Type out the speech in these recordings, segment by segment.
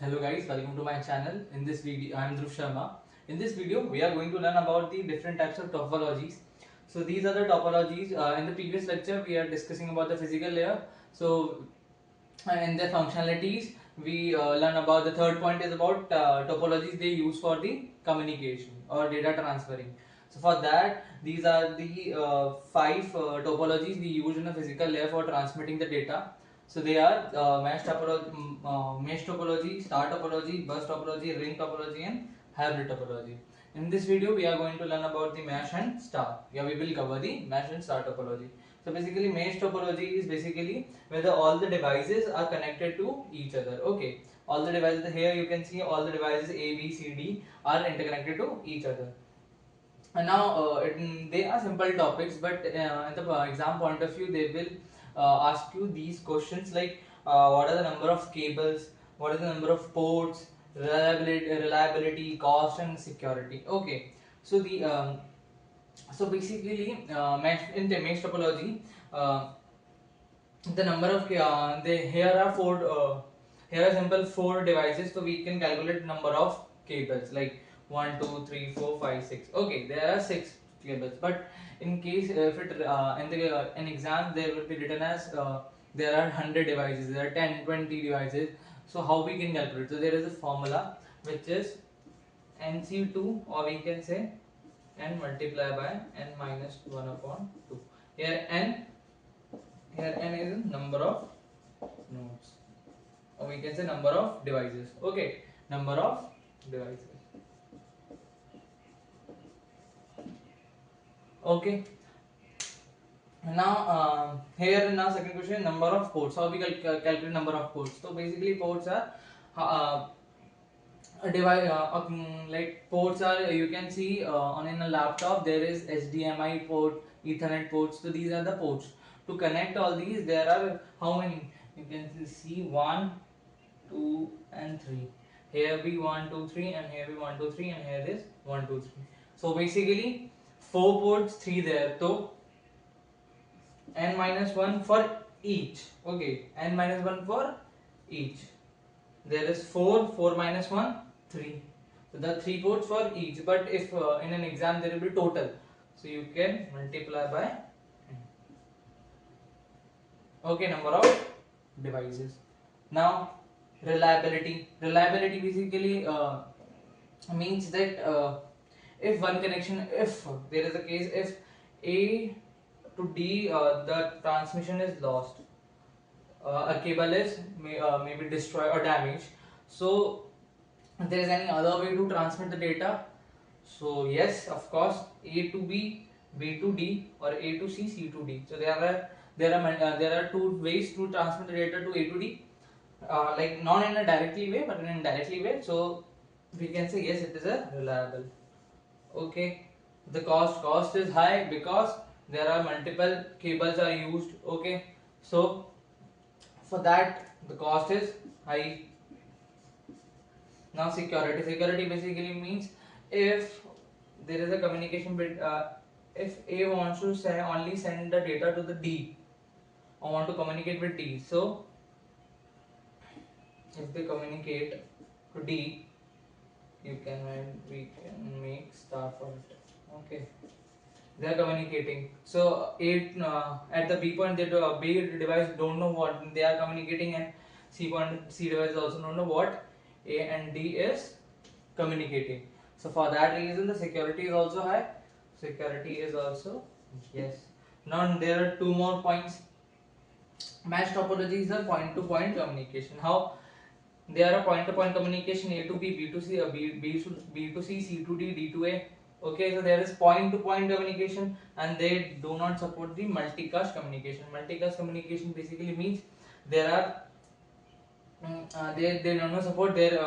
Hello guys, welcome to my channel. In this video, I am Dhruv Sharma. In this video, we are going to learn about the different types of topologies. So these are the topologies. In the previous lecture, we are discussing about the physical layer. So in their functionalities, we learn about the third point is about topologies they use for the communication or data transferring. So for that, these are the five topologies we use in a physical layer for transmitting the data. So they are mesh topology, star topology, bus topology, ring topology, and hybrid topology. In this video, we are going to learn about the mesh and star. Yeah, we will cover the mesh and star topology. So basically, mesh topology is basically whether all the devices are connected to each other. Okay, all the devices here you can see all the devices A, B, C, D are interconnected to each other. And now they are simple topics, but in the exam point of view, they will ask you these questions like what are the number of cables, what is the number of ports, reliability, cost, and security. Okay, so basically mesh in the mesh topology, the number of here are here are simple four devices, so we can calculate number of cables like 1 2 3 4 5 6. Okay, there are 6 cables, but in case if it in the in exam there will be written as there are 100 devices, there are 10 20 devices. So how we can calculate? So there is a formula which is nc2, or we can say n multiply by n minus 1 upon 2. Here n is number of nodes, or we can say number of devices. Okay, number of devices. Okay, now here now second question, number of ports. How we calculate number of ports? So basically ports are uh, a device like ports are, you can see on in a laptop there is HDMI port, Ethernet ports. So these are the ports. To connect all these, there are how many? You can see 1 2 and 3. Here be 1 2 3, and here be 1 2 3, and here is 1 2 3. So basically 4 ports, 3 there. So n minus 1 for each. Okay, n minus 1 for each. There is 4, 4 minus 1, 3. So the 3 ports for each. But if in an exam there will be total, so you can multiply by n. Okay, number of devices. Now reliability. Reliability basically means that if one connection, if there is a case if A to D the transmission is lost, a cable is maybe destroyed or damaged, so there is any other way to transmit the data. So yes, of course, A to B, B to D, or A to C, C to D. So there are two ways to transmit the data to A to D, like not in a directly way but in an indirectly way. So we can say yes, it is a reliable. Okay, the cost is high because there are multiple cables are used. Okay, so for that the cost is high. Now security basically means if there is a communication bit, if A wants to only send the data to the D, or want to communicate with D, so if they communicate to D, we can make star for it. Okay, they are communicating. So at the B point, the B device don't know what they are communicating, and C device also don't know what A and D is communicating. So for that reason, the security is also high. Security is also yes. Now there are two more points. Mesh topology is a point-to-point communication. How they are a point-to-point communication, A to B, B to C, B to C, C to D, D to A. Okay, so there is point-to-point communication, and they do not support the multicast communication. Multicast communication basically means there are they do not support their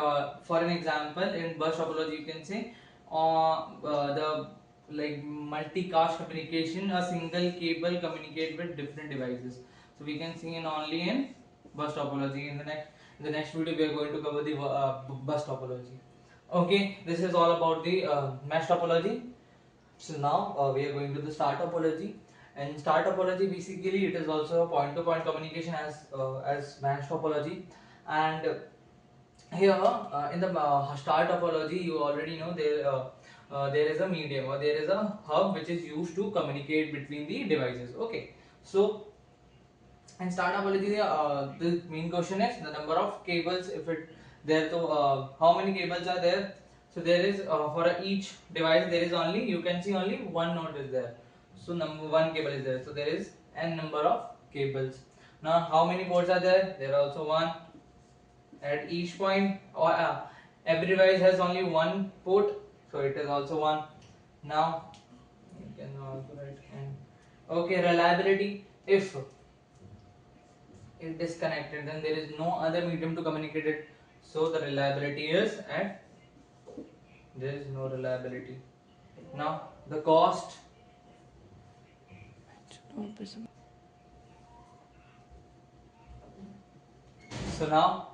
for an example in bus topology you can say the like multicast communication, a single cable communicate with different devices. So we can see in only in bus topology. In the next video we are going to cover the bus topology. Okay, this is all about the mesh topology. So now we are going to the star topology. And star topology basically it is also a point-to-point communication as mesh topology. And here in the star topology, you already know there is a medium, or there is a hub which is used to communicate between the devices. Okay, so in star topology, the main question is the number of cables. If it there, so how many cables are there? So there is for each device there is only, you can see only one node is there. So number one cable is there. So there is n number of cables. Now how many ports are there? There are also one at each point, or every device has only one port, so it is also one. Now you can also write n. Okay, reliability. If it is connected, then there is no other medium to communicate it, so the reliability is at, there is no reliability. Now the cost. So now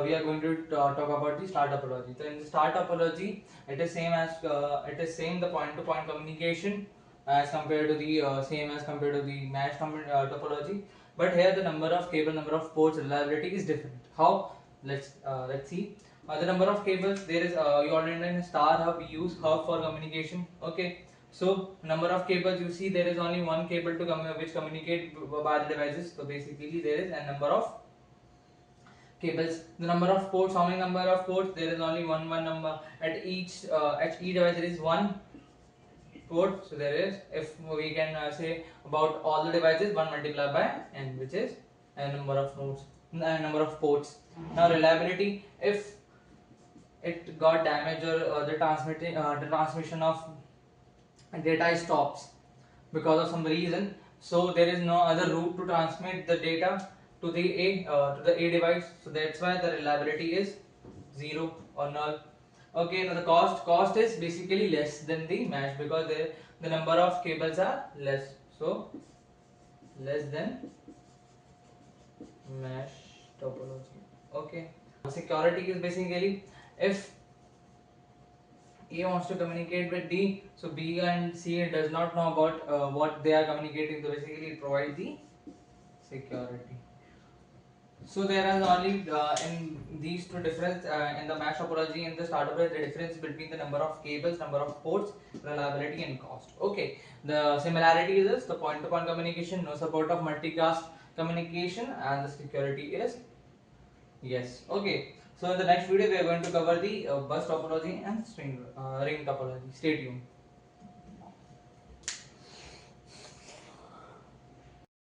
we are going to talk about the star topology. So in the star topology, it is same the point-to-point communication as compared to the same as compared to the mesh topology. But here the number of cable, number of ports, reliability is different. How? Let's see. The number of cables, there is you already know in a star hub we use hub for communication. Okay. So number of cables, you see there is only one cable to which communicate by the devices. So basically there is a number of cables. The number of ports, how many number of ports? There is only one number at each device. There is one port. So there is, if we can say about all the devices, 1 multiplied by n, which is n number of nodes, number of ports. Now reliability, if it got damaged, or the transmission of data stops because of some reason, so there is no other route to transmit the data to the A device, so that's why the reliability is 0 or null. Okay, now the cost is basically less than the mesh, because the number of cables are less, so less than mesh topology. Okay, security is basically, if A wants to communicate with D, so B and C does not know about what they are communicating, so basically it provides the security. So there is only in these two difference in the mesh topology and the star topology, the difference between the number of cables, number of ports, reliability and cost. Okay, the similarity is the point-to-point communication, no support of multicast communication, and the security is yes. Okay, so in the next video we are going to cover the bus topology and ring topology. Stay tuned.